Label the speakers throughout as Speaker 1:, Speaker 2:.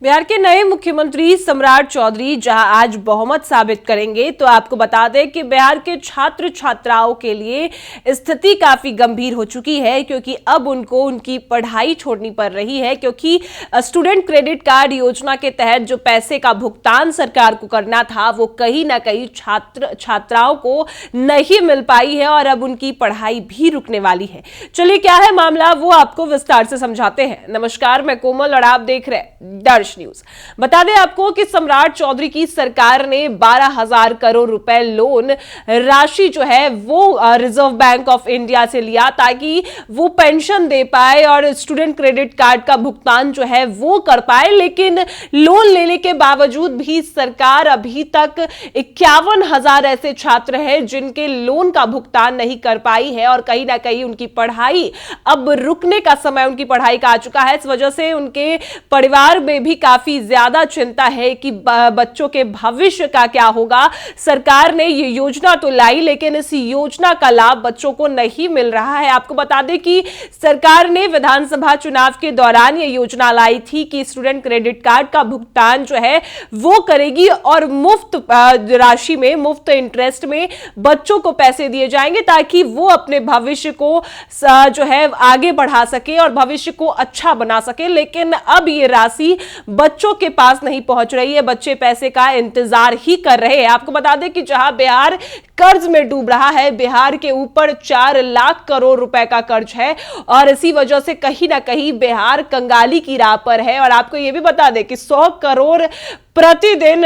Speaker 1: बिहार के नए मुख्यमंत्री सम्राट चौधरी जहां आज बहुमत साबित करेंगे, तो आपको बता दें कि बिहार के छात्र छात्राओं के लिए स्थिति काफी गंभीर हो चुकी है, क्योंकि अब उनको उनकी पढ़ाई छोड़नी पड़ रही है। क्योंकि स्टूडेंट क्रेडिट कार्ड योजना के तहत जो पैसे का भुगतान सरकार को करना था, वो कहीं ना कहीं छात्र छात्राओं को नहीं मिल पाई है और अब उनकी पढ़ाई भी रुकने वाली है। चलिए, क्या है मामला, वो आपको विस्तार से समझाते हैं। नमस्कार, मैं कोमल और आप देख रहे हैं दर्श न्यूज। बता दें आपको कि सम्राट चौधरी की सरकार ने 12,000 करोड़ रुपए लोन राशि जो है वो रिजर्व बैंक ऑफ इंडिया से लिया, ताकि वो पेंशन दे पाए और स्टूडेंट क्रेडिट कार्ड का भुगतान जो है वो कर पाए। लेकिन लोन लेने के बावजूद भी सरकार अभी तक 51,000 ऐसे छात्र हैं जिनके लोन का भुगतान नहीं कर पाई है और कहीं ना कहीं उनकी पढ़ाई अब रुकने का समय उनकी पढ़ाई का आ चुका है। इस वजह से उनके परिवार में भी काफी ज्यादा चिंता है कि बच्चों के भविष्य का क्या होगा। सरकार ने ये योजना तो लाई, लेकिन इस योजना का लाभ बच्चों को नहीं मिल रहा है। आपको बता दें कि सरकार ने विधानसभा चुनाव के दौरान ये योजना लाई थी कि स्टूडेंट क्रेडिट कार्ड का भुगतान जो है वो करेगी और मुफ्त राशि में, मुफ्त इंटरेस्ट में बच्चों को पैसे दिए जाएंगे, ताकि वो अपने भविष्य को जो है आगे बढ़ा सके और भविष्य को अच्छा बना सके। लेकिन अब ये राशि बच्चों के पास नहीं पहुंच रही है, बच्चे पैसे का इंतजार ही कर रहे हैं। आपको बता दें कि जहां बिहार कर्ज में डूब रहा है, बिहार के ऊपर 4 लाख करोड़ रुपए का कर्ज है और इसी वजह से कहीं ना कहीं बिहार कंगाली की राह पर है। और आपको यह भी बता दें कि 100 करोड़ प्रतिदिन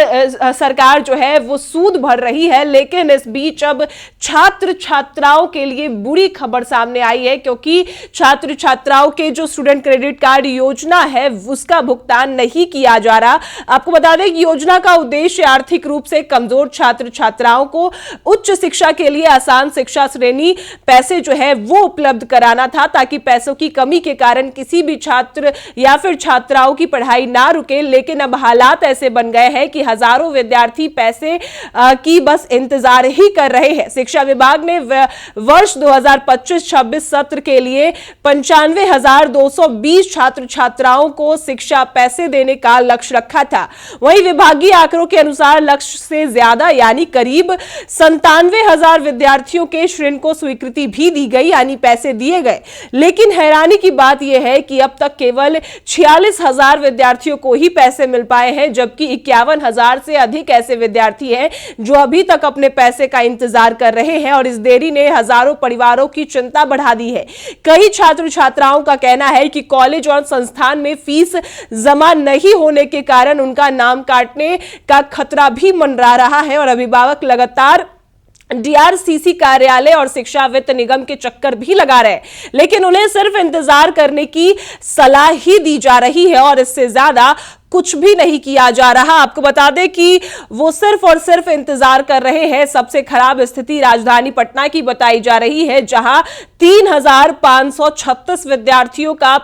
Speaker 1: सरकार जो है वो सूद भर रही है। लेकिन इस बीच अब छात्र छात्राओं के लिए बुरी खबर सामने आई है, क्योंकि छात्र छात्राओं के जो स्टूडेंट क्रेडिट कार्ड योजना है उसका भुगतान नहीं किया जा रहा। आपको बता दें कि योजना का उद्देश्य आर्थिक रूप से कमजोर छात्र छात्राओं को उच्च शिक्षा के लिए आसान शिक्षा श्रेणी पैसे जो है वो उपलब्ध कराना था, ताकि पैसों की कमी के कारण किसी भी छात्र या फिर छात्राओं की पढ़ाई ना रुके। लेकिन अब हालात ऐसे बन गए हैं कि हजारों विद्यार्थी पैसे की बस इंतजार ही कर रहे हैं। शिक्षा विभाग ने वर्ष 2025-26 सत्र के लिए 95,220 छात्र छात्राओं को शिक्षा पैसे देने का लक्ष्य रखा था। वहीं विभागीय आंकड़ों के अनुसार लक्ष्य से ज्यादा यानी करीब 97,000 विद्यार्थियों के ऋण को स्वीकृति भी दी गई, यानी पैसे दिए गए। लेकिन हैरानी की बात यह है कि अब तक केवल 46,000 विद्यार्थियों को ही पैसे मिल पाए हैं, जबकि 51,000 से अधिक ऐसे विद्यार्थी हैं जो अभी तक अपने पैसे का इंतजार कर रहे हैं। और इस देरी ने हजारों परिवारों की चिंता बढ़ा दी है। कई छात्र छात्राओं का कहना है कि कॉलेज और संस्थान में फीस जमा नहीं होने के कारण उनका नाम काटने का खतरा भी मंडरा रहा है और अभिभावक लगातार डीआरसीसी कार्यालय और शिक्षा वित्त निगम के चक्कर भी लगा रहे हैं। लेकिन उन्हें सिर्फ इंतजार करने की सलाह ही दी जा रही है और इससे ज्यादा कुछ भी नहीं किया जा रहा। आपको बता दें कि वो सिर्फ और सिर्फ इंतजार कर रहे हैं। सबसे खराब स्थिति राजधानी पटना की बताई जा रही है, जहां 3,536 विद्यार्थियों का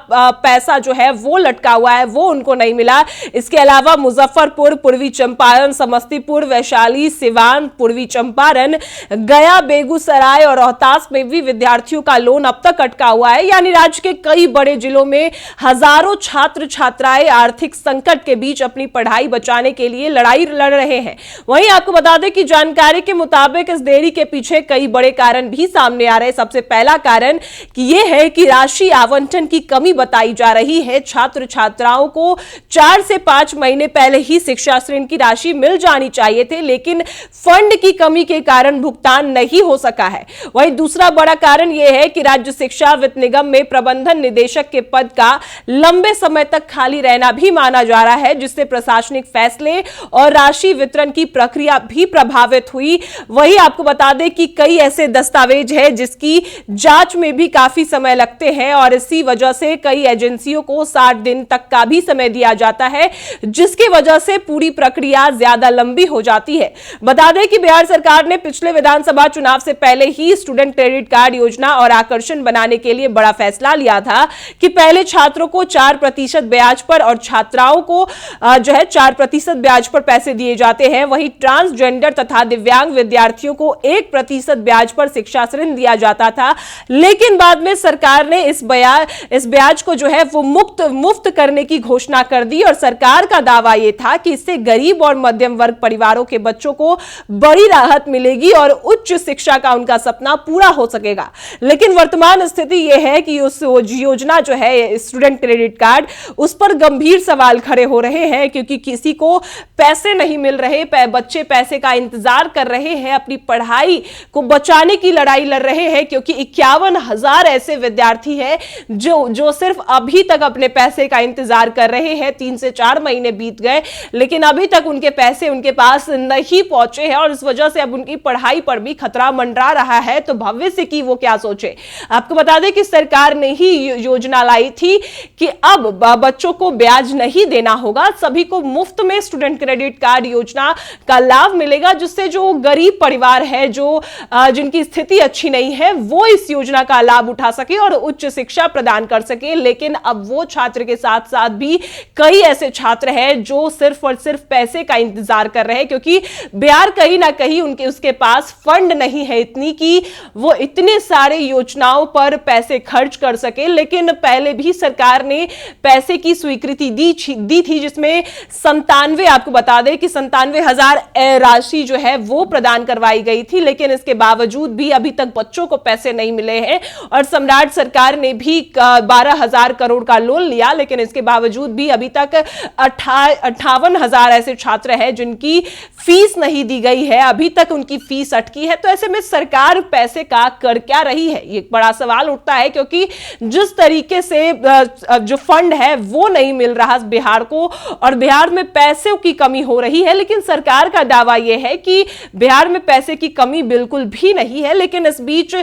Speaker 1: पैसा जो है वो लटका हुआ है, वो उनको नहीं मिला। इसके अलावा मुजफ्फरपुर, पूर्वी चंपारण, समस्तीपुर, वैशाली, सिवान, पूर्वी चंपारण, गया, बेगूसराय और रोहतास में भी विद्यार्थियों का लोन अब तक अटका हुआ है। यानी राज्य के कई बड़े जिलों में हजारों छात्र छात्राएं आर्थिक संकट के बीच अपनी पढ़ाई बचाने के लिए लड़ाई लड़ रहे हैं। वहीं आपको बता दें कि जानकारी के मुताबिक इस देरी के पीछे कई बड़े कारण भी सामने आ रहे हैं। सबसे पहला कारण कि यह है कि राशि आवंटन की कमी बताई जा रही है। छात्र छात्राओं को 4 से 5 महीने पहले ही शिक्षा ऋण की राशि मिल जानी चाहिए थे, लेकिन फंड की कमी के कारण भुगतान नहीं हो सका है। वहीं दूसरा बड़ा कारण यह है कि राज्य शिक्षा वित्त निगम में प्रबंधन निदेशक के पद का लंबे समय तक खाली रहना भी माना जा रहा है, जिससे प्रशासनिक फैसले और राशि वितरण की प्रक्रिया भी प्रभावित हुई। वही आपको बता दें कि कई ऐसे दस्तावेज हैं जिसकी जांच में भी काफी समय लगते हैं और इसी वजह से कई एजेंसियों को 60 दिन तक का भी समय दिया जाता है, जिसकी वजह से पूरी प्रक्रिया ज्यादा लंबी हो जाती है। बता दें कि बिहार सरकार ने पिछले विधानसभा चुनाव से पहले ही स्टूडेंट क्रेडिट कार्ड योजना और आकर्षण बनाने के लिए बड़ा फैसला लिया था कि पहले छात्रों को 4% ब्याज पर और छात्राओं को जो है 4% ब्याज पर पैसे दिए जाते हैं। वहीं ट्रांसजेंडर तथा दिव्यांग विद्यार्थियों को 1% ब्याज पर शिक्षा ऋण दिया जाता था। लेकिन बाद में सरकार ने इस ब्याज को जो है वो मुफ्त करने की घोषणा कर दी और सरकार का दावा यह था कि इससे गरीब और मध्यम वर्ग परिवारों के बच्चों को बड़ी राहत मिलेगी और उच्च शिक्षा का उनका सपना पूरा हो सकेगा। लेकिन वर्तमान स्थिति यह है कि उस योजना जो है स्टूडेंट क्रेडिट कार्ड, उस पर गंभीर सवाल खड़े हो रहे हैं क्योंकि किसी को पैसे नहीं मिल रहे, बच्चे पैसे का इंतजार कर रहे हैं, अपनी पढ़ाई को बचाने की लड़ाई लड़ रहे हैं क्योंकि 51,000 ऐसे विद्यार्थी हैं जो सिर्फ अभी तक अपने पैसे का इंतजार कर रहे हैं। 3 से 4 महीने बीत गए लेकिन अभी तक उनके पैसे उनके पास नहीं पहुंचे हैं और इस वजह से अब उनकी पढ़ाई पर भी खतरा मंडरा रहा है। तो भविष्य की वो क्या सोचे। आपको बता दें कि सरकार ने ही योजना लाई थी कि अब बच्चों को ब्याज नहीं देना होगा, सभी को मुफ्त में स्टूडेंट क्रेडिट कार्ड योजना का लाभ मिलेगा, जिससे जो गरीब परिवार है, जिनकी स्थिति अच्छी नहीं है, वो इस योजना का लाभ उठा सके और उच्च शिक्षा प्रदान कर सके। लेकिन अब वो छात्र के साथ साथ भी कई ऐसे छात्र हैं जो सिर्फ और सिर्फ पैसे का इंतजार कर रहे हैं क्योंकि बिहार कहीं ना कहीं उसके पास फंड नहीं है इतनी कि वो इतने सारे योजनाओं पर पैसे खर्च कर सके। लेकिन पहले भी सरकार ने पैसे की स्वीकृति दी थी जिसमें 97, आपको बता दें कि 97,000 राशि जो है वो प्रदान करवाई गई थी। लेकिन इसके बावजूद भी अभी तक बच्चों को पैसे नहीं मिले हैं और सम्राट सरकार ने भी 12,000 करोड़ का लोन लिया, लेकिन इसके बावजूद भी अभी तक 58,000 ऐसे छात्र हैं जिनकी फीस नहीं दी गई है, अभी तक उनकी फीस अटकी है। तो ऐसे में सरकार पैसे का कर क्या रही है, ये एक बड़ा सवाल उठता है क्योंकि जिस तरीके से जो फंड है वो नहीं मिल रहा बिहार को और बिहार में पैसे की कमी हो रही है। लेकिन सरकार का दावा यह है कि बिहार में पैसे की कमी बिल्कुल भी नहीं है। लेकिन इस बीच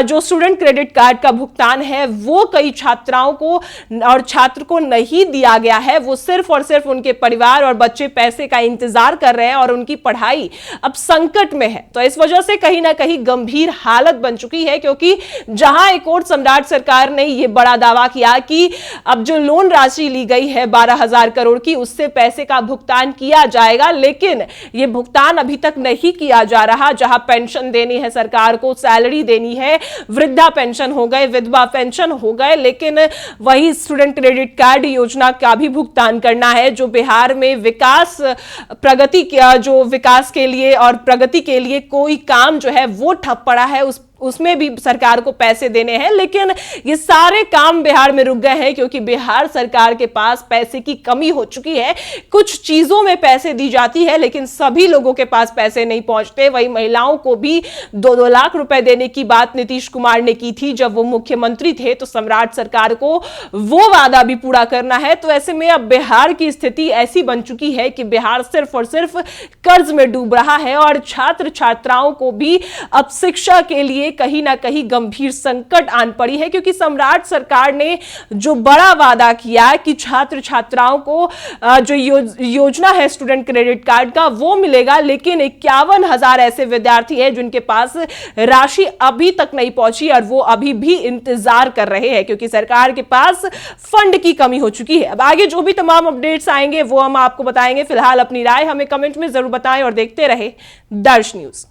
Speaker 1: जो स्टूडेंट क्रेडिट कार्ड का भुगतान है वो कई छात्राओं को और छात्र को नहीं दिया गया है। वो सिर्फ और सिर्फ उनके परिवार और बच्चे पैसे का इंतजार कर रहे हैं और उनकी पढ़ाई अब संकट में है। तो इस वजह से कहीं ना कहीं गंभीर हालत बन चुकी है क्योंकि जहां एक और सम्राट सरकार ने यह बड़ा दावा किया कि अब जो लोन राशि ली गई है 12,000 करोड़ की, उससे पैसे का भुगतान किया जाएगा, लेकिन यह भुगतान अभी तक नहीं किया जा रहा। जहां पेंशन देनी है सरकार को, सैलरी देनी है, वृद्धा पेंशन हो गए, विधवा पेंशन हो गए, लेकिन वही स्टूडेंट क्रेडिट कार्ड योजना का भी भुगतान करना है। जो बिहार में विकास के लिए और प्रगति के लिए कोई काम जो है वो ठप पड़ा है, उसमें भी सरकार को पैसे देने हैं। लेकिन ये सारे काम बिहार में रुक गए हैं क्योंकि बिहार सरकार के पास पैसे की कमी हो चुकी है। कुछ चीजों में पैसे दी जाती है लेकिन सभी लोगों के पास पैसे नहीं पहुंचते। वही महिलाओं को भी 2-2 लाख रुपए देने की बात नीतीश कुमार ने की थी जब वो मुख्यमंत्री थे, तो सम्राट सरकार को वो वादा भी पूरा करना है। तो ऐसे में अब बिहार की स्थिति ऐसी बन चुकी है कि बिहार सिर्फ और सिर्फ कर्ज में डूब रहा है और छात्र छात्राओं को भी अब शिक्षा के लिए कहीं ना कहीं गंभीर संकट आन पड़ी है क्योंकि सम्राट सरकार ने जो बड़ा वादा किया कि छात्र छात्राओं को जो योजना है स्टूडेंट क्रेडिट कार्ड का वो मिलेगा, लेकिन 51,000 ऐसे विद्यार्थी हैं जिनके पास राशि अभी तक नहीं पहुंची और वो अभी भी इंतजार कर रहे हैं क्योंकि सरकार के पास फंड की कमी हो चुकी है। अब आगे जो भी तमाम अपडेट्स आएंगे वो हम आपको बताएंगे। फिलहाल अपनी राय हमें कमेंट में जरूर बताएं और देखते रहे दर्श न्यूज।